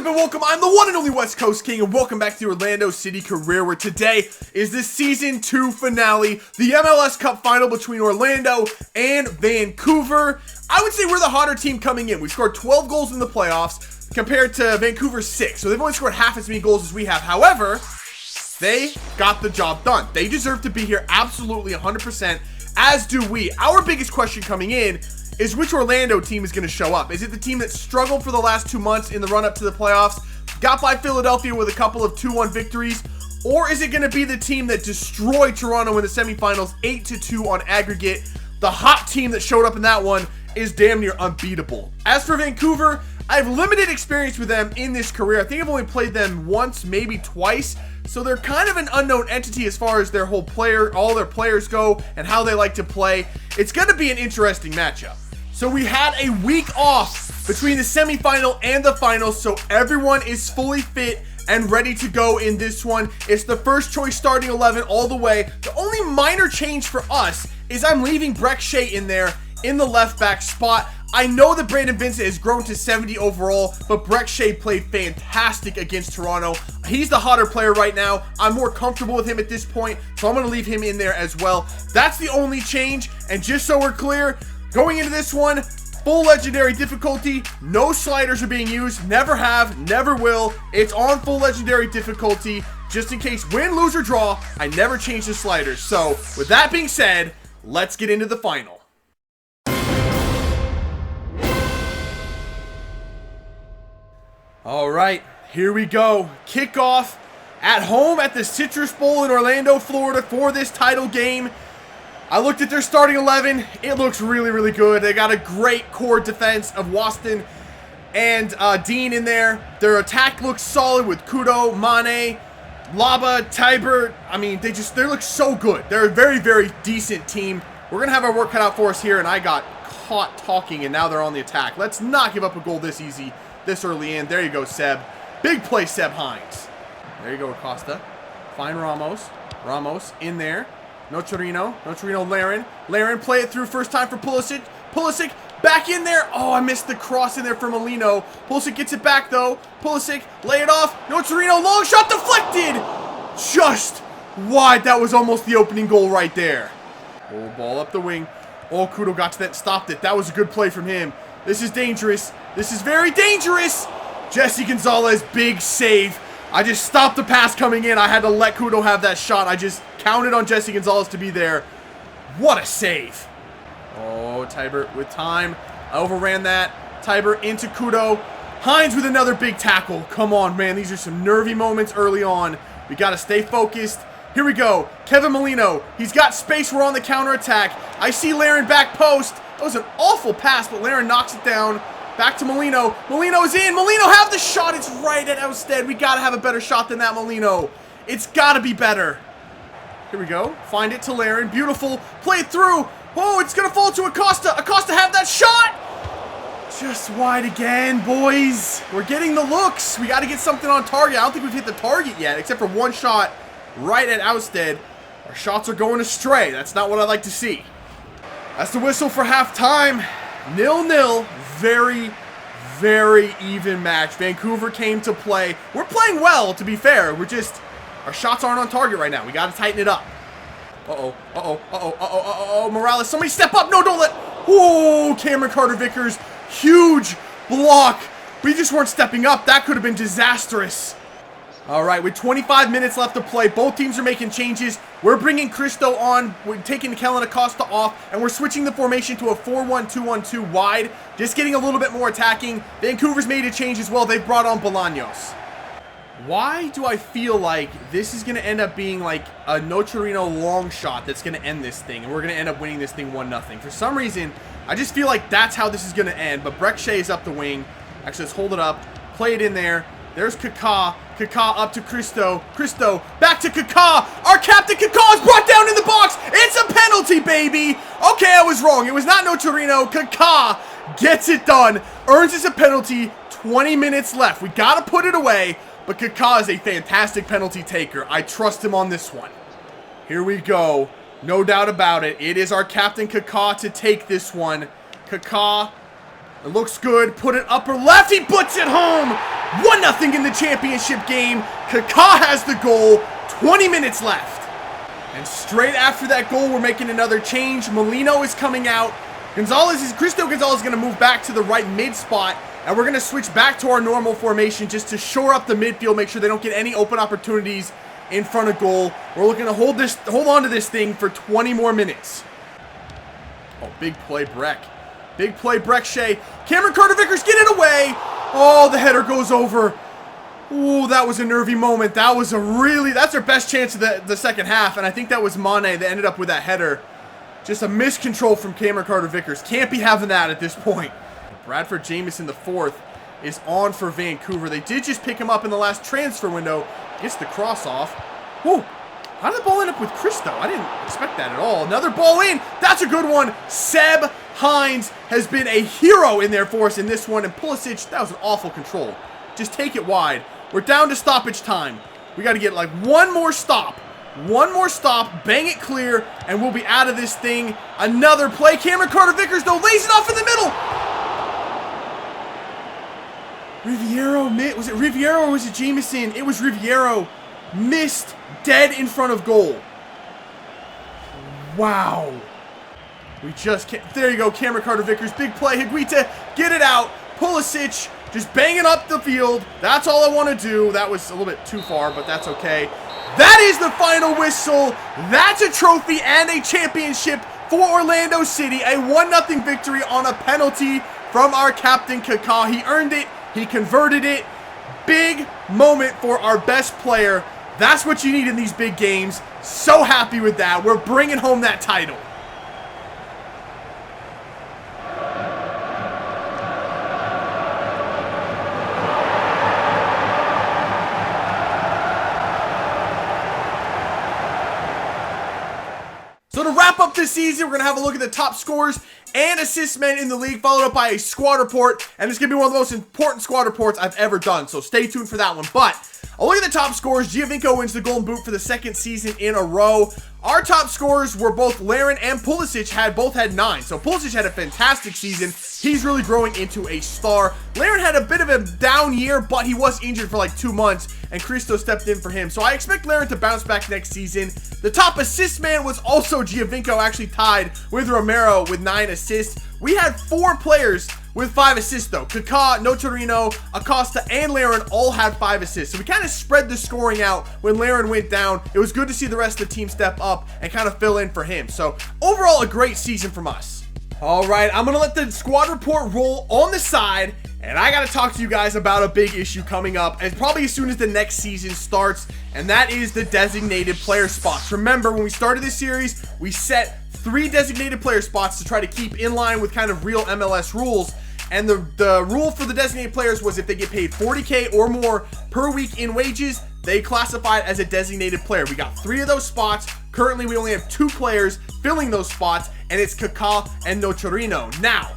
up and welcome, I'm the one and only West Coast King, and welcome back to the Orlando City career, where today is the Season 2 finale, the MLS Cup final between Orlando and Vancouver. I would say we're the hotter team coming in. We scored 12 goals in the playoffs compared to Vancouver's 6, so they've only scored half as many goals as we have. However, they got the job done. They deserve to be here absolutely 100%, as do we. Our biggest question coming in is which Orlando team is going to show up. Is it the team that struggled for the last 2 months in the run-up to the playoffs, got by Philadelphia with a couple of 2-1 victories, or is it going to be the team that destroyed Toronto in the semifinals 8-2 on aggregate? The hot team that showed up in that one is damn near unbeatable. As for Vancouver, I have limited experience with them in this career. I think I've only played them once, maybe twice. So they're kind of an unknown entity as far as their whole all their players go and how they like to play. It's going to be an interesting matchup. So we had a week off between the semifinal and the final, so everyone is fully fit and ready to go in this one. It's the first choice starting 11 all the way. The only minor change for us is I'm leaving Brek Shea in there in the left back spot. I know that Brandon Vincent has grown to 70 overall, but Brek Shea played fantastic against Toronto. He's the hotter player right now. I'm more comfortable with him at this point, so I'm going to leave him in there as well. That's the only change, and just so we're clear, going into this one, full legendary difficulty, no sliders are being used, never have, never will. It's on full legendary difficulty, just in case win, lose, or draw. I never change the sliders. So with that being said, let's get into the final. All right, here we go. Kickoff at home at the Citrus Bowl in Orlando, Florida for this title game. I looked at their starting 11. It looks really, really good. They got a great core defense of Waston and Dean in there. Their attack looks solid with Kudo, Mane, Laba, Tiber. I mean, they look so good. They're a very, very decent team. We're going to have our work cut out for us here, and I got caught talking, and now they're on the attack. Let's not give up a goal this easy, this early in. There you go, Seb. Big play, Seb Hines. There you go, Acosta. Find Ramos. Ramos in there. No Torino, Laren, play it through first time for Pulisic, back in there. Oh, I missed the cross in there for Molino. Pulisic gets it back though. Pulisic, lay it off. No Torino, long shot deflected. Just wide. That was almost the opening goal right there. Oh, ball up the wing. Oh, Kudo got to that, stopped it. That was a good play from him. This is dangerous. This is very dangerous. Jesse Gonzalez, big save. I just stopped the pass coming in. I had to let Kudo have that shot. I just counted on Jesse Gonzalez to be there. What a save. Oh, Tiber with time. I overran that. Tiber into Kudo. Hines with another big tackle. Come on, man. These are some nervy moments early on. We got to stay focused. Here we go. Kevin Molino. He's got space. We're on the counterattack. I see Laren back post. That was an awful pass, but Laren knocks it down. Back to Molino. Molino's in. Molino have the shot. It's right at Ousted. We got to have a better shot than that, Molino. It's got to be better. Here we go. Find it to Laren. Beautiful. Play it through. Oh, it's going to fall to Acosta. Acosta have that shot. Just wide again, boys. We're getting the looks. We got to get something on target. I don't think we've hit the target yet, except for one shot right at Ousted. Our shots are going astray. That's not what I like to see. That's the whistle for halftime. 0-0. Very, very even match. Vancouver came to play. We're playing well, to be fair. Our shots aren't on target right now. We got to tighten it up. Morales, somebody step up. No, don't let. Oh, Cameron Carter-Vickers. Huge block. We just weren't stepping up. That could have been disastrous. All right, with 25 minutes left to play, both teams are making changes. We're bringing Cristo on. We're taking Kellen Acosta off, and we're switching the formation to a 4-1-2-1-2 wide, just getting a little bit more attacking. Vancouver's made a change as well. They've brought on Bolaños. Why do I feel like this is going to end up being like a Nocherino long shot that's going to end this thing, and we're going to end up winning this thing 1-0? For some reason, I just feel like that's how this is going to end, but Brek Shea is up the wing. Actually, let's hold it up. Play it in there. There's Kaká. Kaká up to Cristo. Cristo back to Kaká. Our captain Kaká is brought down in the box. It's a penalty, baby. Okay, I was wrong. It was not Nocherino. Kaká gets it done. Earns us a penalty. 20 minutes left. We got to put it away. But Kaká is a fantastic penalty taker. I trust him on this one. Here we go. No doubt about it. It is our captain Kaká to take this one. Kaká It looks good. Put it upper left. He puts it home. 1-0 in the championship game. Kaká has the goal. 20 minutes left. And straight after that goal, we're making another change. Molino is coming out. Cristo Gonzalez is going to move back to the right mid spot. And we're going to switch back to our normal formation just to shore up the midfield, make sure they don't get any open opportunities in front of goal. We're looking to hold on to this thing for 20 more minutes. Oh, big play, Breck. Big play, Breck Shea. Cameron Carter-Vickers, get it away. Oh, the header goes over. Ooh, that was a nervy moment. That's our best chance of the second half. And I think that was Mane that ended up with that header. Just a miscontrol from Cameron Carter-Vickers. Can't be having that at this point. Bradford Jamieson, the fourth, is on for Vancouver. They did just pick him up in the last transfer window. Gets the cross off. Whoa. How did the ball end up with Cristo? I didn't expect that at all. Another ball in. That's a good one. Seb Hines has been a hero in there for us in this one. And Pulisic, that was an awful control. Just take it wide. We're down to stoppage time. We got to get like one more stop. One more stop. Bang it clear. And we'll be out of this thing. Another play. Cameron Carter-Vickers, though, lays it off in the middle. Riviero, was it Riviero or was it Jamieson? It was Riviero. Missed dead in front of goal. Wow. We just can't. There you go, Cameron Carter-Vickers. Big play. Higuita, get it out. Pulisic, just banging up the field. That's all I want to do. That was a little bit too far, but that's okay. That is the final whistle. That's a trophy and a championship for Orlando City. A 1-0 victory on a penalty from our captain, Kaká. He earned it. He converted it. Big moment for our best player. That's what you need in these big games. So happy with that. We're bringing home that title. So to wrap up this season, we're going to have a look at the top scorers and assist men in the league, followed up by a squad report. And it's going to be one of the most important squad reports I've ever done. So stay tuned for that one. But I'll look at the top scorers. Giovinco wins the Golden Boot for the second season in a row. Our top scorers were both Larin and Pulisic both had 9. So Pulisic had a fantastic season. He's really growing into a star. Larin had a bit of a down year, but he was injured for like 2 months, and Cristo stepped in for him. So I expect Larin to bounce back next season. The top assist man was also Giovinco, actually tied with Romero with 9 assists. We had 4 players with 5 assists though. Kaká, Nocerino, Acosta, and Larin all had 5 assists. So we kind of spread the scoring out when Larin went down. It was good to see the rest of the team step up and kind of fill in for him. So overall, a great season from us. All right, I'm going to let the squad report roll on the side, and I got to talk to you guys about a big issue coming up, and probably as soon as the next season starts, and that is the designated player spots. Remember, when we started this series, we set 3 designated player spots to try to keep in line with kind of real MLS rules. And the rule for the designated players was if they get paid $40K or more per week in wages, they classify it as a designated player. We got 3 of those spots. Currently, we only have 2 players filling those spots, and it's Kaká and Nocerino. Now,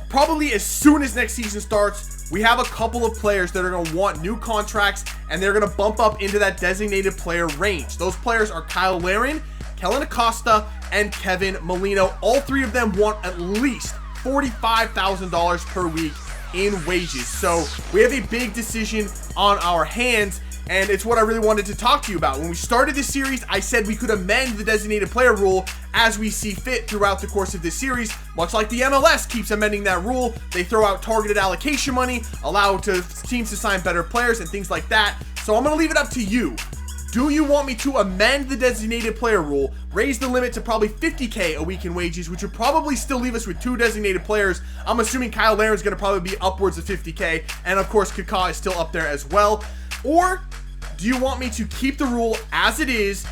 probably as soon as next season starts, we have a couple of players that are going to want new contracts, and they're going to bump up into that designated player range. Those players are Kyle Larin, Kellen Acosta, and Kevin Molino. All 3 of them want at least $45,000 per week in wages. So we have a big decision on our hands, and it's what I really wanted to talk to you about. When we started this series, I said we could amend the designated player rule as we see fit throughout the course of this series, much like the MLS keeps amending that rule. They throw out targeted allocation money, allow teams to sign better players and things like that. So I'm going to leave it up to you. Do you want me to amend the designated player rule, raise the limit to probably $50K a week in wages, which would probably still leave us with 2 designated players? I'm assuming Kyle Larin is going to probably be upwards of $50K, and of course Kaká is still up there as well. Or do you want me to keep the rule as it is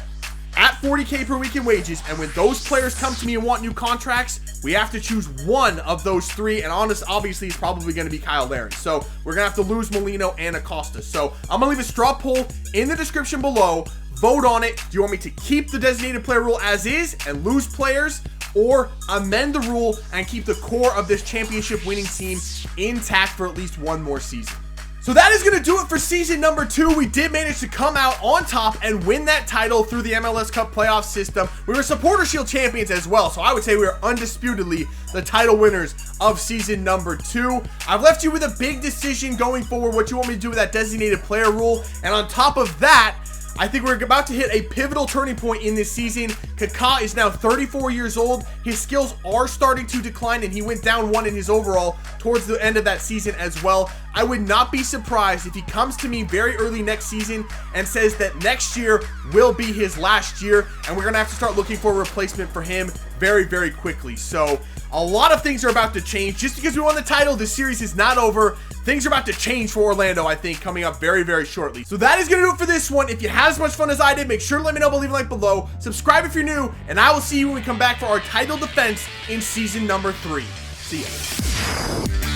at $40K per week in wages, and when those players come to me and want new contracts, we have to choose one of those 3, and obviously it's probably going to be Kyle Larin. So we're going to have to lose Molino and Acosta. So I'm going to leave a straw poll in the description below. Vote on it. Do you want me to keep the designated player rule as is and lose players, or amend the rule and keep the core of this championship winning team intact for at least 1 more season? So that is going to do it for season number 2. We did manage to come out on top and win that title through the MLS Cup playoff system. We were Supporter Shield champions as well, so I would say we are undisputedly the title winners of season number 2. I've left you with a big decision going forward, what you want me to do with that designated player rule, and on top of that, I think we're about to hit a pivotal turning point in this season. Kaká is now 34 years old. His skills are starting to decline, and he went down 1 in his overall towards the end of that season as well. I would not be surprised if he comes to me very early next season and says that next year will be his last year, and we're going to have to start looking for a replacement for him very, very quickly. So a lot of things are about to change. Just because we won the title, this series is not over. Things are about to change for Orlando, I think, coming up very, very shortly. So that is going to do it for this one. If you had as much fun as I did, make sure to let me know by leaving a like below. Subscribe if you're new, and I will see you when we come back for our title defense in season number 3. See ya.